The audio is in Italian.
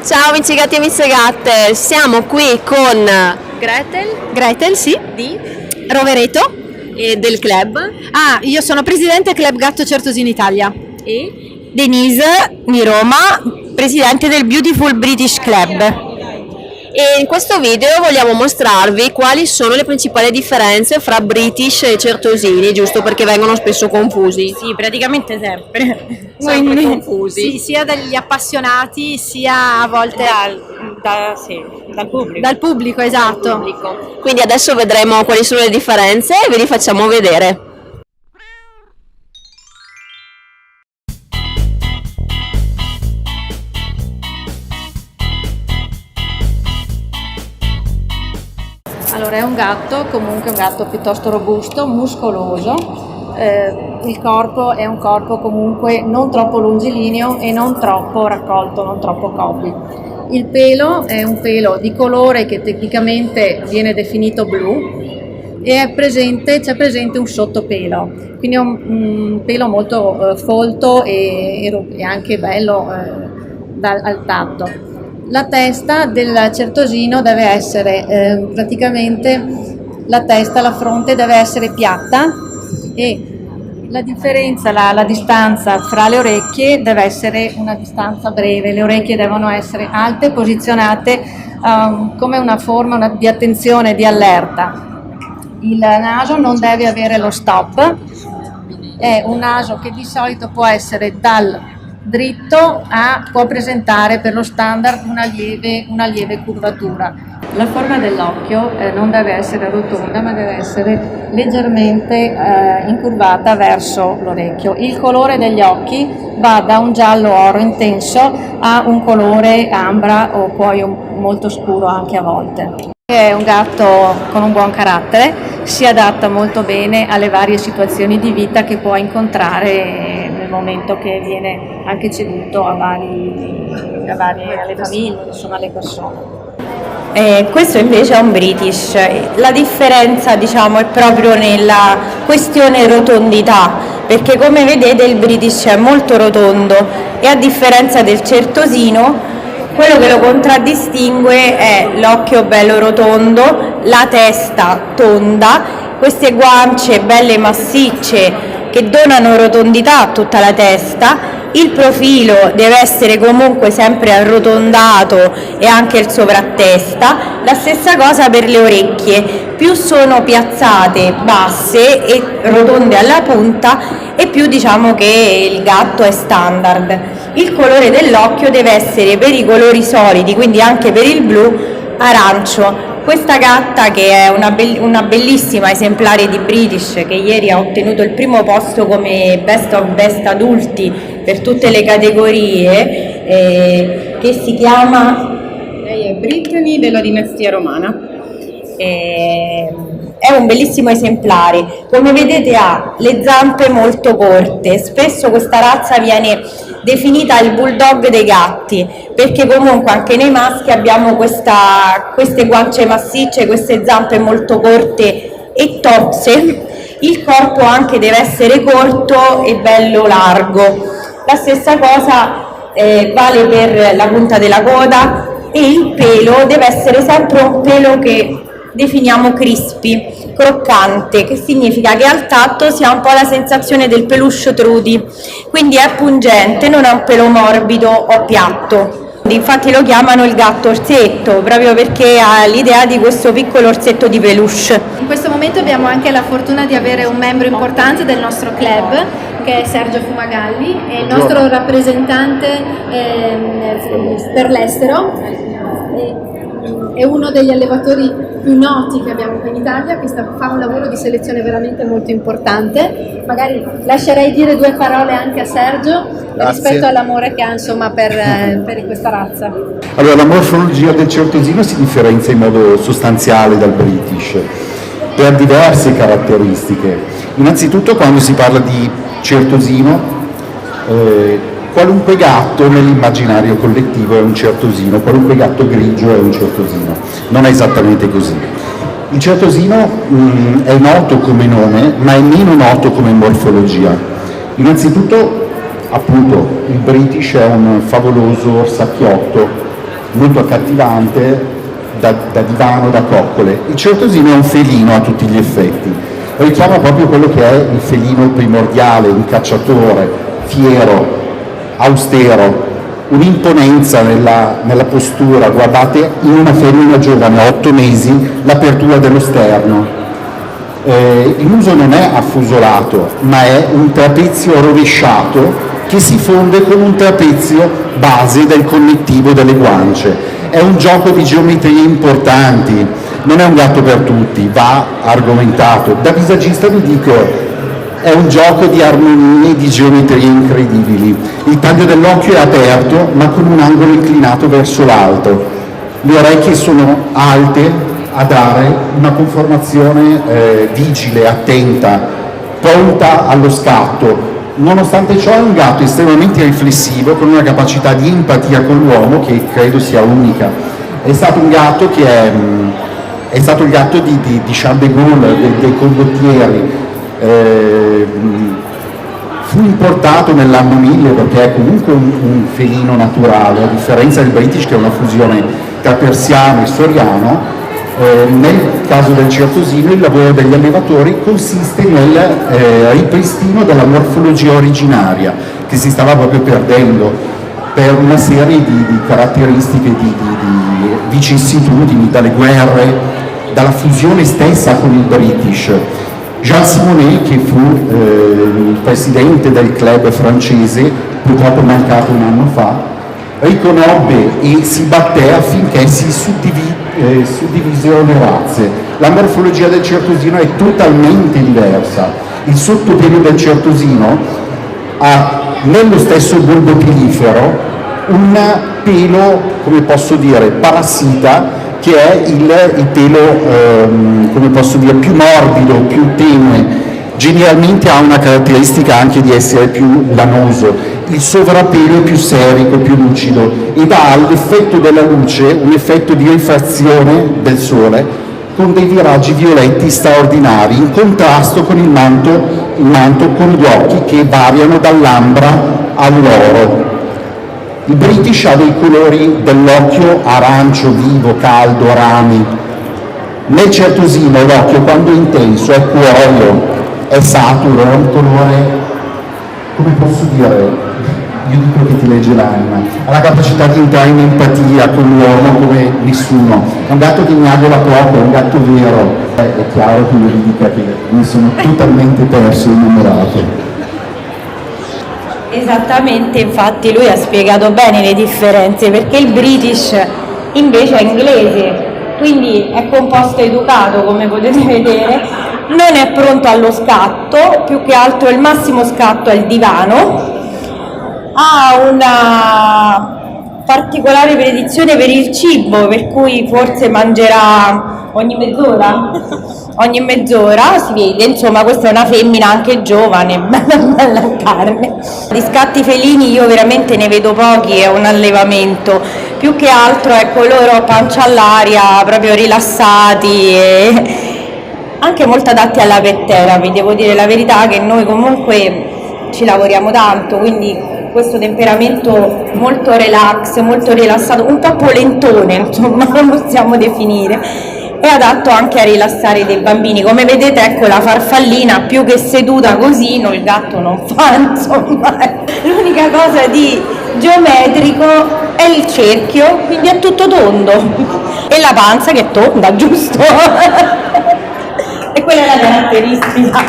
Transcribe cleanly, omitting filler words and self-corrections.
Ciao amici gatti e amiche gatte, siamo qui con Gretel, sì, di Rovereto. e del club Io sono presidente Club Gatto Certosino Italia. e Denise di Roma, presidente del Beautiful British Club. in questo video vogliamo mostrarvi quali sono le principali differenze fra British e Certosini, giusto perché vengono spesso confusi. Sì, praticamente sempre. Sempre confusi. Sì, sia dagli appassionati sia a volte dal pubblico. dal pubblico, esatto. Quindi adesso vedremo quali sono le differenze e ve li facciamo vedere. Allora, è un gatto, comunque un gatto piuttosto robusto, muscoloso. Il corpo è un corpo comunque non troppo longilineo e non troppo raccolto, non troppo copy. Il pelo è un pelo di colore che tecnicamente viene definito blu e c'è presente un sottopelo, quindi è un pelo molto folto e anche bello al tatto. La testa del certosino deve essere la fronte deve essere piatta e la differenza, la distanza fra le orecchie deve essere una distanza breve, le orecchie devono essere alte, posizionate come una forma di attenzione, di allerta. Il naso non deve avere lo stop, è un naso che di solito può essere dal dritto può presentare per lo standard una lieve curvatura. La forma dell'occhio non deve essere rotonda, ma deve essere leggermente incurvata verso l'orecchio. Il colore degli occhi va da un giallo oro intenso a un colore ambra o poi molto scuro anche a volte. È un gatto con un buon carattere, si adatta molto bene alle varie situazioni di vita che può incontrare nel momento che viene anche ceduto alle famiglie, insomma alle persone. Questo invece è un British. La differenza, diciamo, è proprio nella questione rotondità, perché come vedete il British è molto rotondo e a differenza del certosino quello che lo contraddistingue è l'occhio bello rotondo, la testa tonda, queste guance belle massicce che donano rotondità a tutta la testa. Il profilo deve essere comunque sempre arrotondato e anche il sovrattesta. La stessa cosa per le orecchie, più sono piazzate basse e rotonde alla punta e più diciamo che il gatto è standard. Il colore dell'occhio deve essere per i colori solidi, quindi anche per il blu, arancio. Questa gatta, che è una bellissima esemplare di British, che ieri ha ottenuto il primo posto come Best of Best Adulti per tutte le categorie, che si chiama... Lei è Brittany della dinastia romana. È un bellissimo esemplare, come vedete ha le zampe molto corte, spesso questa razza viene definita il bulldog dei gatti, perché comunque anche nei maschi abbiamo queste guance massicce, queste zampe molto corte e tozze. Il corpo anche deve essere corto e bello largo. La stessa cosa vale per la punta della coda, e il pelo deve essere sempre un pelo che definiamo crispy, croccante, che significa che al tatto si ha un po' la sensazione del peluche Trudy, quindi è pungente, non è un pelo morbido o piatto. Infatti lo chiamano il gatto orsetto, proprio perché ha l'idea di questo piccolo orsetto di peluche. In questo momento abbiamo anche la fortuna di avere un membro importante del nostro club, che è Sergio Fumagalli, è il nostro rappresentante per l'estero. È uno degli allevatori più noti che abbiamo qui in Italia, che fa un lavoro di selezione veramente molto importante. Magari lascerei dire due parole anche a Sergio rispetto all'amore che ha insomma per questa razza. Allora, la morfologia del certosino si differenzia in modo sostanziale dal British per diverse caratteristiche. Innanzitutto, quando si parla di certosino, qualunque gatto nell'immaginario collettivo è un certosino, qualunque gatto grigio è un certosino. Non è esattamente così. Il certosino è noto come nome, ma è meno noto come morfologia. Innanzitutto, appunto, il British è un favoloso orsacchiotto molto accattivante da divano, da coccole. Il certosino è un felino a tutti gli effetti, richiama proprio quello che è il felino primordiale, un cacciatore, fiero, austero, un'imponenza nella postura. Guardate in una femmina giovane a 8 mesi l'apertura dello sterno. Il muso non è affusolato, ma è un trapezio rovesciato che si fonde con un trapezio base del connettivo delle guance. È un gioco di geometrie importanti, non è un gatto per tutti, va argomentato. Da visagista vi dico, è un gioco di armonie e di geometrie incredibili. Il taglio dell'occhio è aperto, ma con un angolo inclinato verso l'alto. Le orecchie sono alte a dare una conformazione vigile, attenta, pronta allo scatto. Nonostante ciò è un gatto estremamente riflessivo, con una capacità di empatia con l'uomo che credo sia unica. È stato un gatto che è stato il gatto di Charles de Gaulle, dei condottieri. Fu importato nell'anno 1000 perché è comunque un felino naturale, a differenza del British che è una fusione tra persiano e soriano. Nel caso del certosino il lavoro degli allevatori consiste nel ripristino della morfologia originaria che si stava proprio perdendo per una serie di caratteristiche, di vicissitudini, dalle guerre, dalla fusione stessa con il British. Jean Simonet, che fu il presidente del club francese, purtroppo mancato un anno fa, riconobbe e si batté affinché si suddivisero le razze. La morfologia del certosino è totalmente diversa. Il sottopelo del certosino ha nello stesso bulbo pilifero un pelo, come posso dire, parassita, che è il pelo, come posso dire, più morbido, più tenue. Generalmente ha una caratteristica anche di essere più lanoso. Il sovrappelo è più serico, più lucido ed ha all'effetto della luce un effetto di rifrazione del sole con dei viraggi violetti straordinari, in contrasto con il manto con gli occhi che variano dall'ambra all'oro. Il British ha dei colori dell'occhio arancio, vivo, caldo, rami. Nel certosino l'occhio, quando è intenso, è cuoio, è saturo, è un colore, come posso dire, io dico che ti legge l'anima, ha la capacità di entrare in empatia con l'uomo come nessuno. È un gatto che miagola poco, è un gatto vero. È chiaro che io vi dica che mi sono totalmente perso e innamorato. Esattamente, infatti lui ha spiegato bene le differenze, perché il British invece è inglese, quindi è composto educato, come potete vedere, non è pronto allo scatto, più che altro il massimo scatto è il divano, ha una particolare predizione per il cibo, per cui forse mangerà ogni mezz'ora si vede, insomma questa è una femmina anche giovane, bella carne. Di scatti felini io veramente ne vedo pochi, è un allevamento, più che altro ecco loro pancia all'aria, proprio rilassati e anche molto adatti alla pet therapy. Devo dire la verità che noi comunque ci lavoriamo tanto, quindi questo temperamento molto relax, molto rilassato, un po' polentone, insomma lo possiamo definire, è adatto anche a rilassare dei bambini. Come vedete, ecco, la farfallina più che seduta così, il gatto non fa, insomma, l'unica cosa di geometrico è il cerchio, quindi è tutto tondo, e la panza che è tonda, giusto? E quella è la caratteristica.